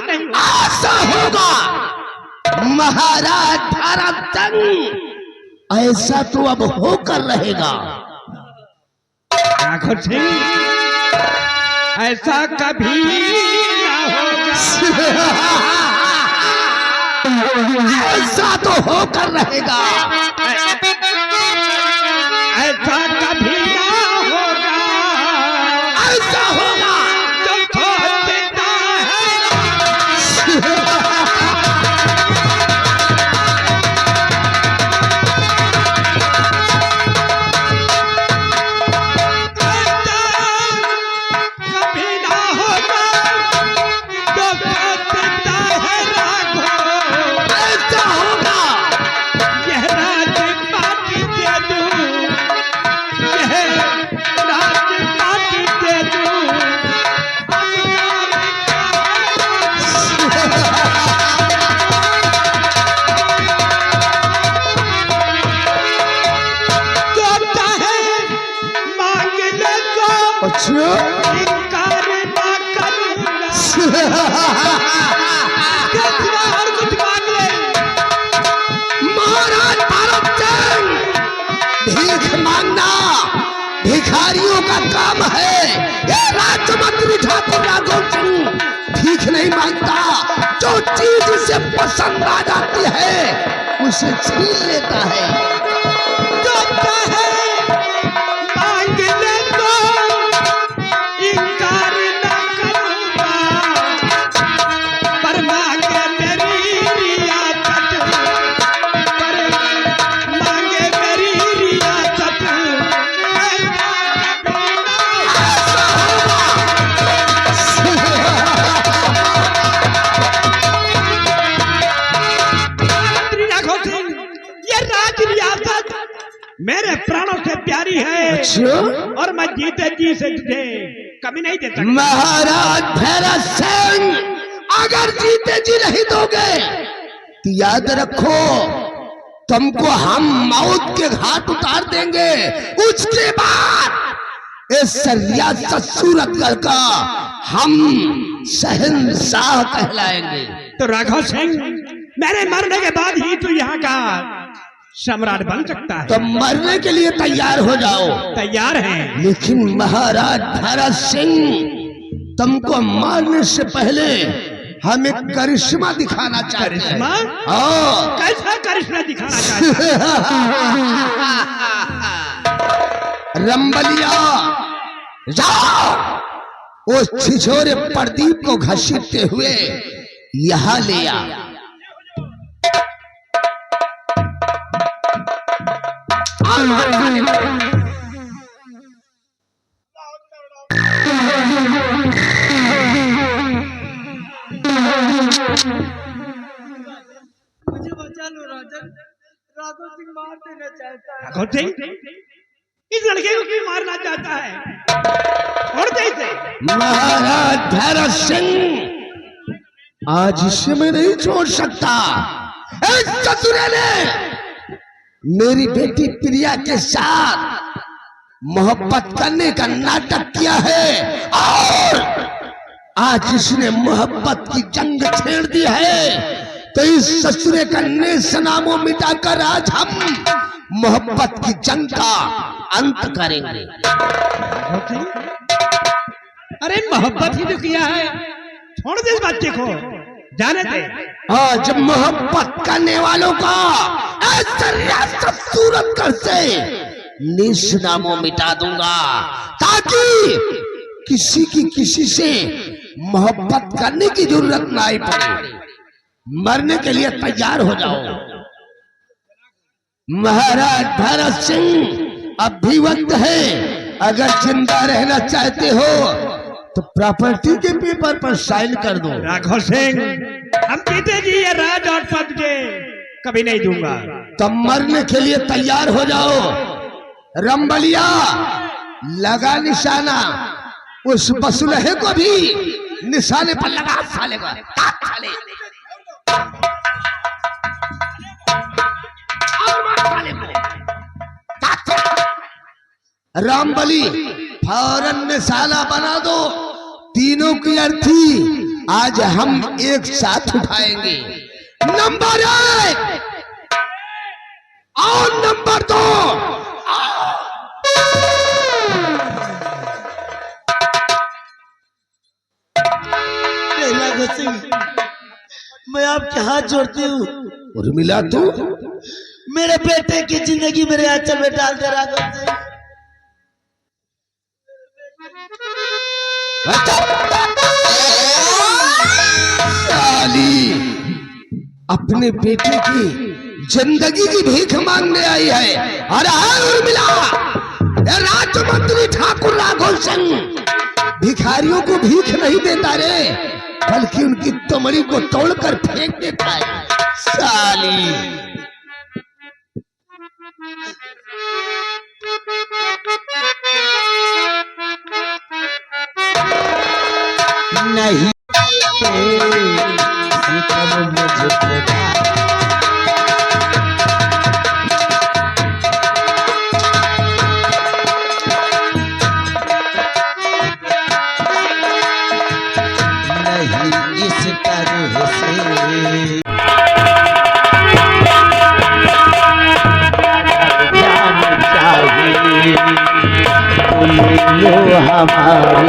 नहीं ऐसा होगा महाराज धर्मचंद, ऐसा तो अब होकर रहेगा। राघव सिंह, ऐसा कभी ना होगा। ऐसा तो होकर रहेगा। ऐसा कभी ना होगा। ऐसा होगा जो सोचता कभी ना होगा, जो सोचता है राघव। ऐसा होगा। यह राजपाटी दे दूं, यह राजपाटी दे दूं। जो चाहे मांग ले तो अच्छा इनकार ना करूंगा। इसके सिवा और कुछ मांग ले। महाराज धर्मचंद, भीख मांगना भिखारियों का काम है। ये राजमंत्री ठाकुर राघव सिंह भीख नहीं मांगता। जो चीज उसे पसंद आ जाती है उसे छीन लेता है। जो चाहे मांग ले तो इनकार ना करूंगा। पर मांगे मेरी रियासत, पर मांगे मेरी रियासत। राघव सिंह, ये राज रियासत मेरे प्राणों से प्यारी है। अच्छा और मैं जीते जी से तुझे कभी नहीं दे सकता। महाराज भैरव सिंह, अगर जीते जी नहीं दोगे तो याद रखो तुमको हम मौत के घाट उतार देंगे। उसके बाद इस रियासत सूरतगढ़ का हम शहंशाह कहलाएंगे। तो राघव सिंह, मेरे मरने के बाद ही तू यहाँ का सम्राट बन सकता है। तो मरने के लिए तैयार हो जाओ। तैयार है। लेकिन महाराज भरत सिंह, तुमको मारने से पहले हम एक करिश्मा दिखाना चाहते हैं। करिश्मा? हाँ। कैसा करिश्मा दिखाना चाहता है? रंबलिया, जाओ उस छिछोरे प्रदीप को घसीटते हुए यहाँ ले आ। मुझे बचा लो राजन, राघव सिंह मार देना चाहता है। राघव सिंह, इस लड़के को क्यों मारना चाहता है? छोड़ दे इसे। महाराज भैरव सिंह, आज इसे मैं नहीं छोड़ सकता। इस चतुरे ने मेरी बेटी प्रिया के साथ मोहब्बत करने का नाटक किया है और आज इसने मोहब्बत की जंग छेड़ दी है। तो इस ससुरे का नेस्तनाबूद मिटाकर आज हम मोहब्बत की जंग का अंत करेंगे। अरे मोहब्बत ही तो किया है, छोड़ दे इस बच्चे को, जाने दे। आज मोहब्बत करने वालों का रियासत सूरतगढ़ से नेस्तनाबूद मिटा दूंगा, ताकि किसी की किसी से मोहब्बत करने की जरूरत ना आई पड़े। मरने के लिए तैयार हो जाओ। महाराज भरत सिंह, अब भी वक्त है। अगर जिंदा रहना चाहते हो तो प्रॉपर्टी के पेपर पर साइन कर दो। राघव सिंह, हम जीते जी ये राज और पद के कभी नहीं दूंगा। तब मरने के लिए तैयार हो जाओ। रंबलिया, लगा निशाना, उस बसुलहे को भी निशाने पर लगा। साले को साले। रामबली, फौरन निशाना बना दो। तीनों की अर्थी आज हम एक साथ उठाएंगे। नंबर 1 और नंबर 2। राघव सिंह, मैं आपके हाथ जोड़ती हूँ, उर्मिला तू मेरे बेटे की जिंदगी मेरे आंचल में डाल दे राघव सिंह। साली अपने बेटे की जिंदगी की भीख मांगने आई है। अरे उर्मिला, राजमंत्री ठाकुर राघव सिंह भिखारियों को भीख नहीं देता रे, बल्कि उनकी तमड़ी को तोड़कर फेंक देता है। साली नहीं इस तरह से लो हमारी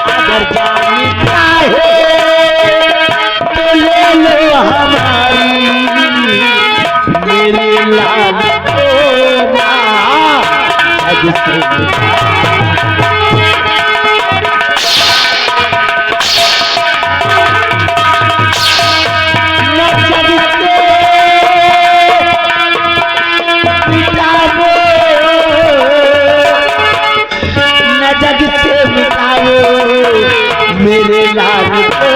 अगर जान चाहे तो ले लो हमारी, मेरे लाल को ना अज से मेरे लाल को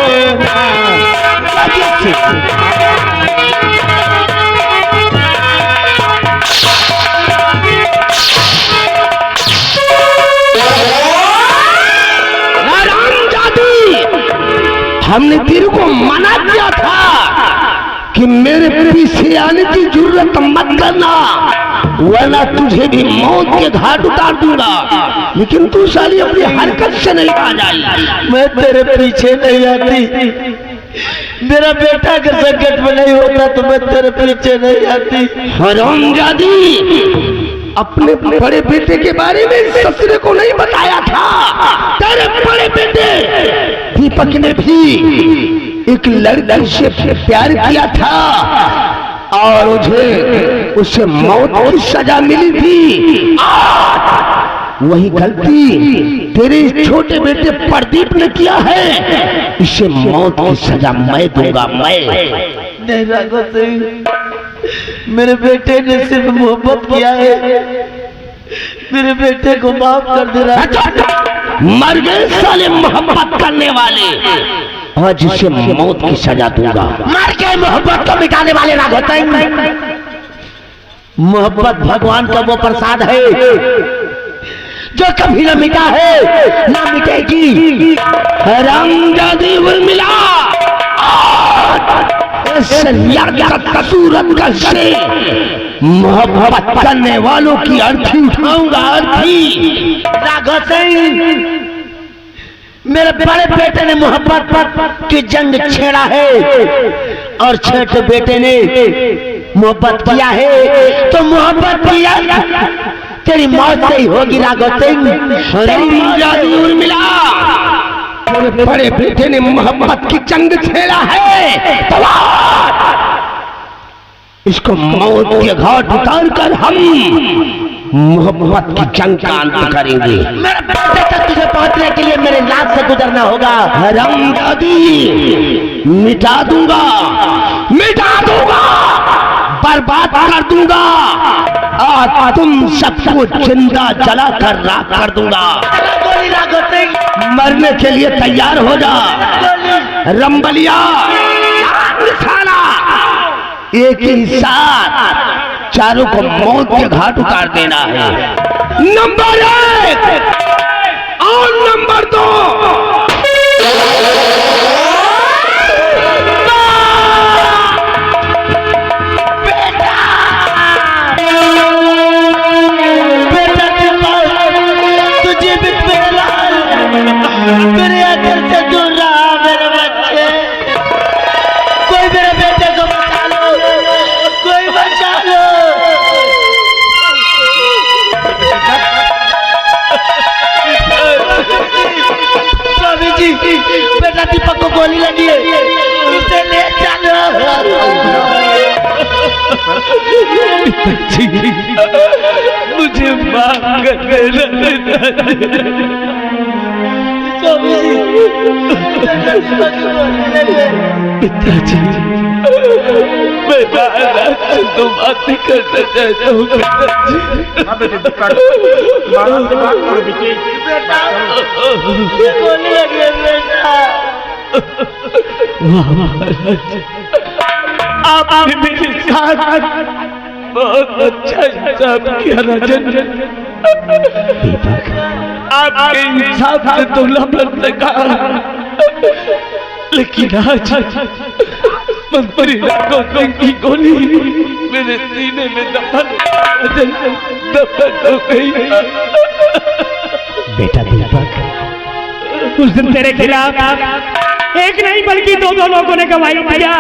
हमने तेरे को मना किया था कि मेरे पीछे आने की जरूरत मत करना, वरना तुझे भी मौत के घाट उतार दूंगा। लेकिन तू साली अपनी हरकत से नहीं आ जाए। मैं तेरे पीछे नहीं आती, मेरा बेटा अगर संकट में नहीं होता तो मैं तेरे पीछे नहीं आती। हरामजादी, अपने बड़े बेटे के बारे में ससुर को नहीं बताया था। तेरे बड़े बेटे दीपक ने भी एक लड़की से प्यार किया था और उससे मौत की सजा मिली थी। वही गलती तेरे छोटे बेटे प्रदीप ने किया है, इसे मौत की सजा मैं दूंगा। मैं नहीं राघव सिंह, मेरे बेटे ने सिर्फ मोहब्बत किया है, मेरे बेटे को माफ कर दे रहा। मर गए साले मोहब्बत करने वाले, आज इसे मौत की सजा दूंगा। मर गए मोहब्बत को मिटाने वाले राघव सिंह। मोहब्बत भगवान का वो प्रसाद है जो कभी न मिटा है न मिटेगी। हरामजादी उर्मिला, मोहब्बत करने वालों की अर्थी उठाऊंगा। अर्थी राघव सिंह, मेरे बड़े बेटे ने मोहब्बत की जंग छेड़ा है और छोटे बेटे ने मोहब्बत किया है, तो मोहब्बत किया तेरी मौत से ही होगी राघव सिंह। उर्मिला, मेरे बड़े बेटे ने मोहब्बत की जंग छेड़ा है, तो इसको मौत के घाट उतार कर हम मोहब्बत की जंग का अंत करेंगे। मेरे बेटे तक तुझे पहुंचने के लिए मेरे लाश से गुजरना होगा। हरामजादी, मिटा दूंगा, मिटा दूंगा, बर्बाद कर दूंगा और तुम सबको जिंदा जला कर राख कर दूंगा। मरने के लिए तैयार हो जा रंबलिया। एक ही साथ चारों को मौत के घाट उतार देना है। नंबर 1 और नंबर 2। बेटा पिताजी मुझे माफ कर देना पिताजी। मैं महाराज से तो बातें करना चाहता हूँ पिताजी। महाराज आपने मेरे साथ बहुत अच्छा इंसाफ किया राजन। आपके इंसाफ से तो लपट लगा, लेकिन आज मंत्री राघव सिंह की गोली मेरे सीने में दफन हो गई। बेटा दीपक, उस दिन तेरे खिलाफ एक नहीं बल्कि दो लोगों ने गवाही दिया।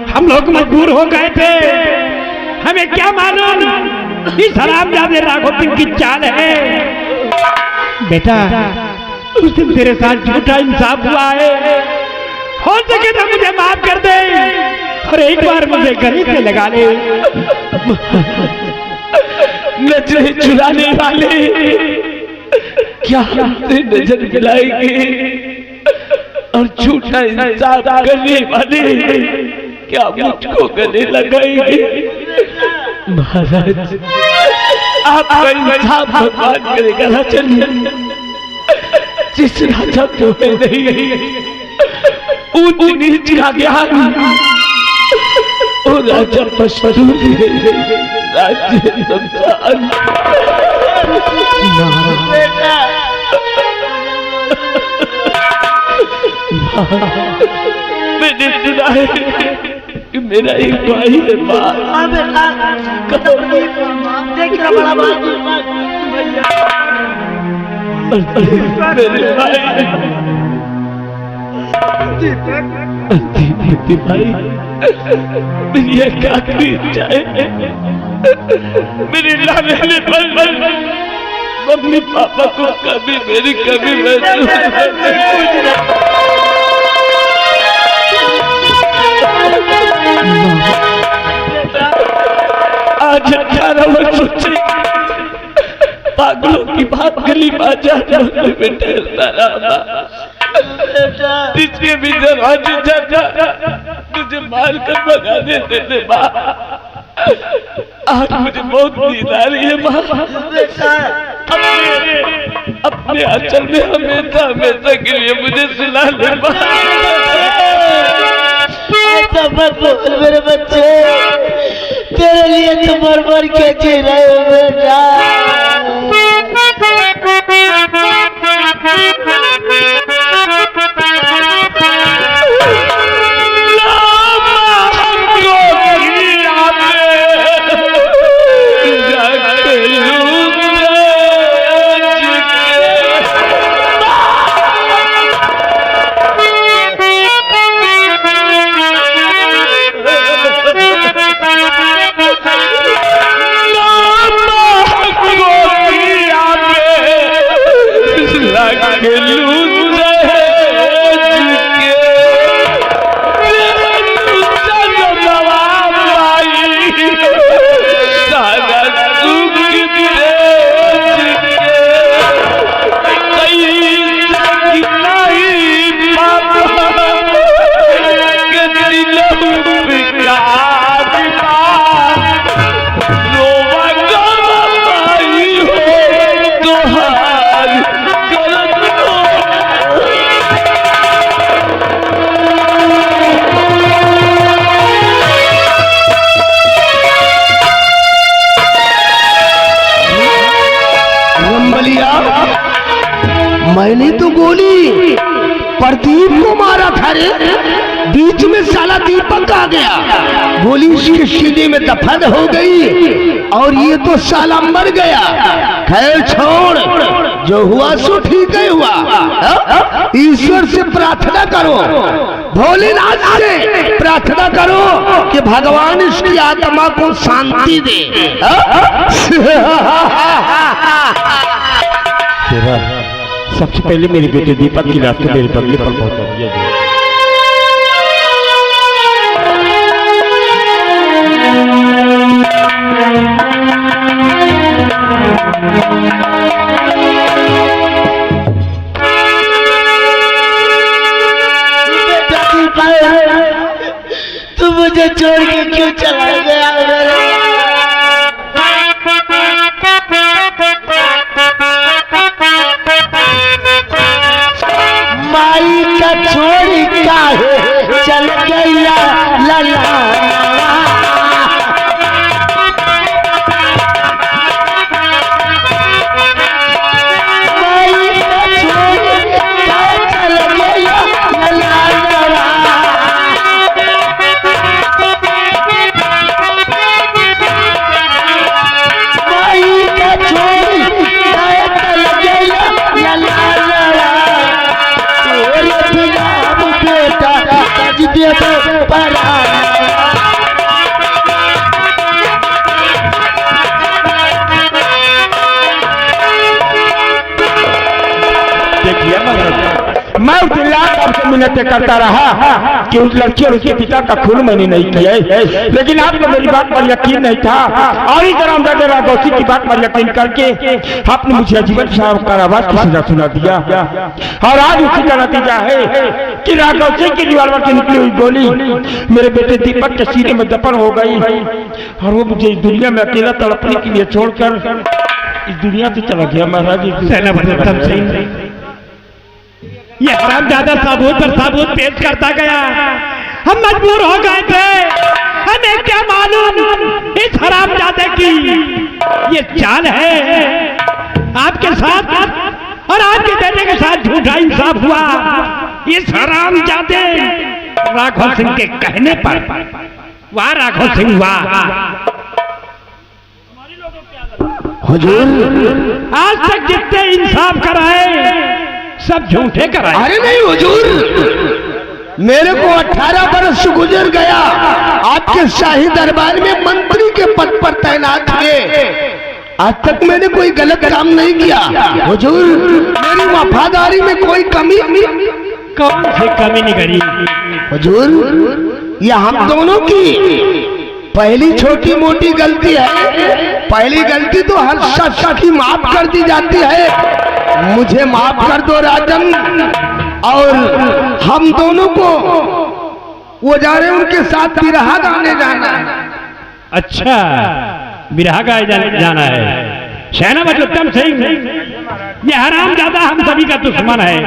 हम लोग मजबूर हो गए थे, हमें क्या मालूम इस हरामजादे राघव सिंह की चाल है। बेटा उस दिन तेरे साथ झूठा इंसाफ हुआ है, हो सके तो मुझे माफ कर दे और एक बार मुझे गले से लगा ले। नजरें चुराने वाले क्या हमसे नजर मिलाएंगे, और झूठा इंसाफ करने वाले क्या मुझको गले लगाएंगे। महाराज आपका इंसाफ भगवान करेगा राजन। जिस राजा को नहीं ऊंच नीच का ज्ञान, वो राजा पशु राज्य शमशान। मैंने सुना है कि मेरा एक भाई है माँ। मेरे भाई भाई मेरी एक आखिरी इच्छा है, मेरे लाने पर मम्मी पापा को कभी मेरी कभी महसूस आज 18 वर्षों से पागलों की बात गली बाजार में ठहरता रहा, जिसके भी दरवाजे जाता मुझे मार कर भगा देते थे माँ। आज मुझे बहुत नींद आ रही है माँ। अपने आंचल में हमेशा हमेशा के लिए मुझे सुला ले माँ। ऐसा मत बोल मेरे बच्चे, तेरे लिए तो मर मर के जी रहे हो बेटा। मैंने तो गोली प्रदीप को मारा था रे, बीच में साला दीपक आ गया, गोली उसके सीने में दफन हो गई और ये तो साला मर गया। खैर छोड़, जो हुआ सो ठीक ही हुआ। ईश्वर से प्रार्थना करो, भोलेनाथ से प्रार्थना करो कि भगवान इसकी आत्मा को शांति दे। सबसे पहले मेरे बेटे दीपक की लाश को मेरे बंगले पर पहुंचा दिया। गया मेरे। माई का छोड़ी काहे चल गया लला। माई का छोड़ी काहे चल गया लला। माई का छोड़ी काहे चल गया लला। बेटा सज देव परा। देखिए मैं उस लाख आपसे मिन्नतें करता रहा कि उस लड़की और उसके पिता का खून मैंने नहीं किया है, लेकिन आपको मेरी बात पर यकीन नहीं था और इस रामदादा राघोसी की बात पर यकीन करके आपने मुझे आजीवन कारावास की सजा सुना दिया। और आज उसी का नतीजा है कि राघोसी की रिवॉल्वर से निकली हुई गोली मेरे बेटे दीपक के सीने में दफन हो गई और वो मुझे इस दुनिया में अकेला तड़पने के लिए छोड़कर इस दुनिया से चला गया। महाराज ये हरामजादा साबूत पर साबूत पेश करता गया, हम मजबूर हो गए थे। हमें क्या मालूम इस हरामजादे की ये चाल है। आपके साथ और आपके बेटे के साथ झूठा इंसाफ हुआ। इस हरामजादे राघव सिंह के कहने पर वाह राघव सिंह वाह। हुजूर आज तक जितने इंसाफ कराए सब झूठे कराए। अरे नहीं हुजूर, मेरे को 18 बरस गुजर गया आपके शाही दरबार में मंत्री के पद पर तैनात थे। आज तक मैंने कोई गलत काम नहीं किया हुजूर। मेरी वफादारी में कोई कमी कौन से कमी नहीं करी हुजूर। ये हम दोनों की पहली छोटी मोटी गलती है। पहली गलती तो हर शख्स की माफ कर दी जाती है। मुझे माफ कर दो राजन। और हम दोनों को वो जा रहे उनके साथ बिरहा गाने जाना है। अच्छा बिरहा गाए जाना है। शहना मतलब सिंह ये हरामजादा हम सभी का दुश्मन है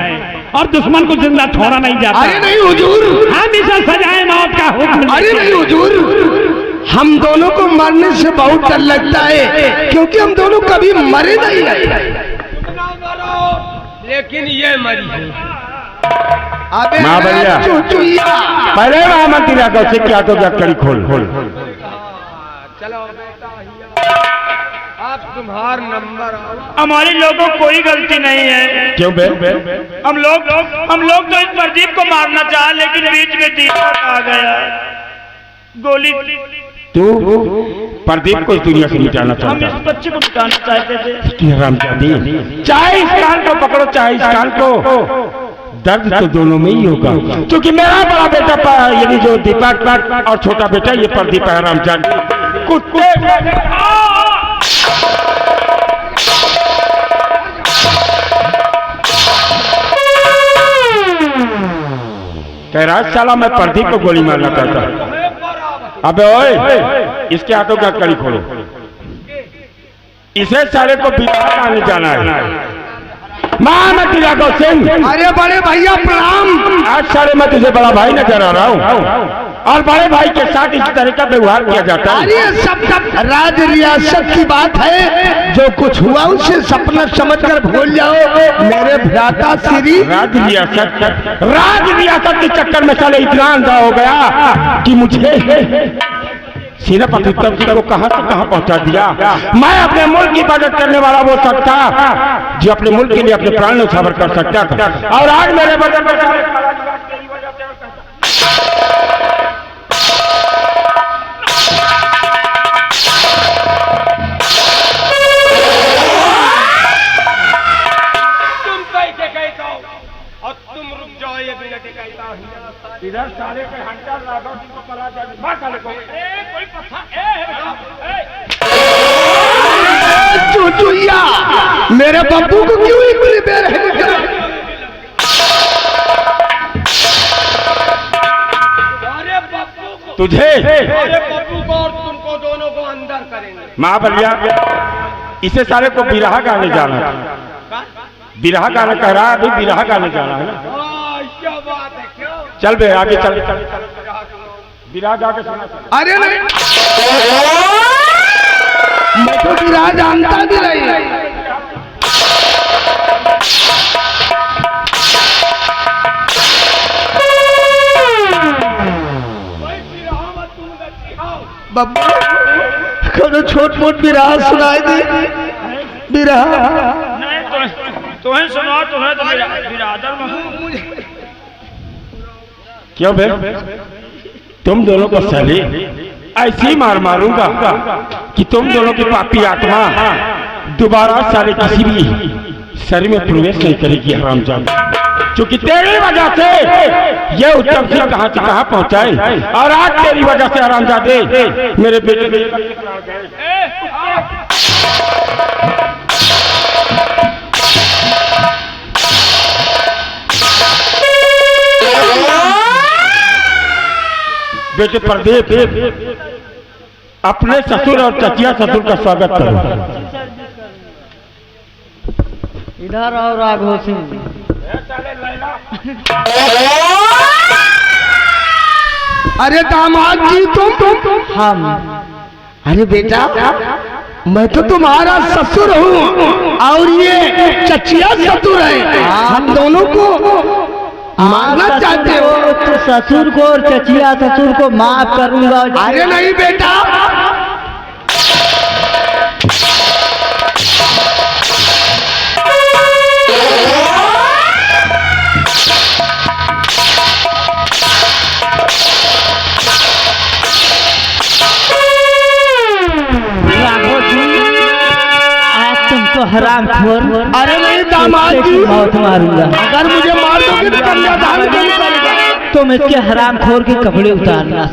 और दुश्मन को जिंदा छोड़ा नहीं जाता। अरे नहीं हुजूर, हम इसे सजाए मौत का हुक्म। अरे नहीं हुजूर, हम दोनों को मरने से बहुत डर लगता है क्योंकि हम दोनों कभी मरे नहीं है। लेकिन ये मरी है। अबे माँ भैया चुचुइया पहले महामंत्री राघव सिंह क्या तो कड़ी खोल चलो बेटा आप तुम्हार नंबर हमारे लोगों को कोई गलती नहीं है। क्यों बे? हम लोग तो इस प्रदीप को मारना चाहे लेकिन बीच में दीपक आ गया। गोली तू प्रदीप को इस दुनिया से मिटाना चाहता। हम इस बच्चे को मिटाना चाहते थे। हरामजादी, चाहे इस कान को पकड़ो चाहे इस कान को, दर्द तो दोनों में ही होगा। क्योंकि मेरा बड़ा बेटा यानी जो दीपक और छोटा बेटा ये प्रदीप है। हरामजादी कुत्ते कह रहा साला मैं प्रदीप को गोली मारना चाहता। अबे ओए इसके हाथों का कड़ी खोलो। इसे सारे को बिहार आने जाना है। महामंत्री राघव सिंह। अरे बड़े भैया प्रणाम। आज सारे मैं तुझे बड़ा भाई नजर आ रहा हूँ और बड़े भाई के साथ इस तरह का व्यवहार किया जाता है। अरे सब राज रियासत की बात है। जो कुछ हुआ उसे सपना समझकर भूल जाओ मेरे भ्राता श्री। राज रियासत के चक्कर में साले इतना अंधा हो गया कि मुझे सेनापति को कहां से कहां पहुंचा दिया। मैं अपने मुल्क की हिफाजत करने वाला वो सकता जो अपने मुल्क के लिए अपने प्राण न्यौछावर कर सकता था और आज मेरे बदन में इधर साले के हंटर राघव सिंह को पला जाए। मार साले को। कोई चुचुइया मेरे बब्बू को क्यों इतनी बेर है? अरे बब्बू को तुझे अरे बब्बू को और तुमको सुंदर करेंगे। माँ बलिया इसे सारे को बिरहा गाने जाना था। बिरहा गाना कह रहा है, अभी बिरहा गाने जाना है ना। क्या बात है, क्यों? चल बे आगे चल, बिरहा गा के सुना। अरे नहीं, मैं तो बिरहा जानता भी नहीं। बब्बा कौन छोट मोट बिरहा सुनाई दे। बिरहा तुम्हें सुना, तुम्हें तो बिरादर क्यों बे? तुम दोनों को साले ऐसी मार मारूंगा कि तुम दोनों की पापी आत्मा दोबारा सारे किसी भी शरीर में प्रवेश नहीं करेगी हरामजादा। क्योंकि तेरी वजह से ये उत्तम सिंह कहां से कहां पहुंचाए, और आज तेरी वजह से हरामजादे मेरे बेटे बेटे प्रदीप अपने ससुर और चचिया ससुर का स्वागत करो। इधर और राघव सिंह। अरे दामाद जी तुम हम अरे बेटा मैं तो तुम्हारा ससुर हूँ और ये चचिया ससुर है। हम दोनों को मारना चाहते हो तो ससुर को और चचिया ससुर को माफ करूंगा। अरे नहीं बेटा, हराम खोर। अरे नहीं दामाद जी, मौत मारूंगा। अगर मुझे मार दोगे तो कन्यादान नहीं करूंगा। तुम इसके हराम खोर के कपड़े उतारना।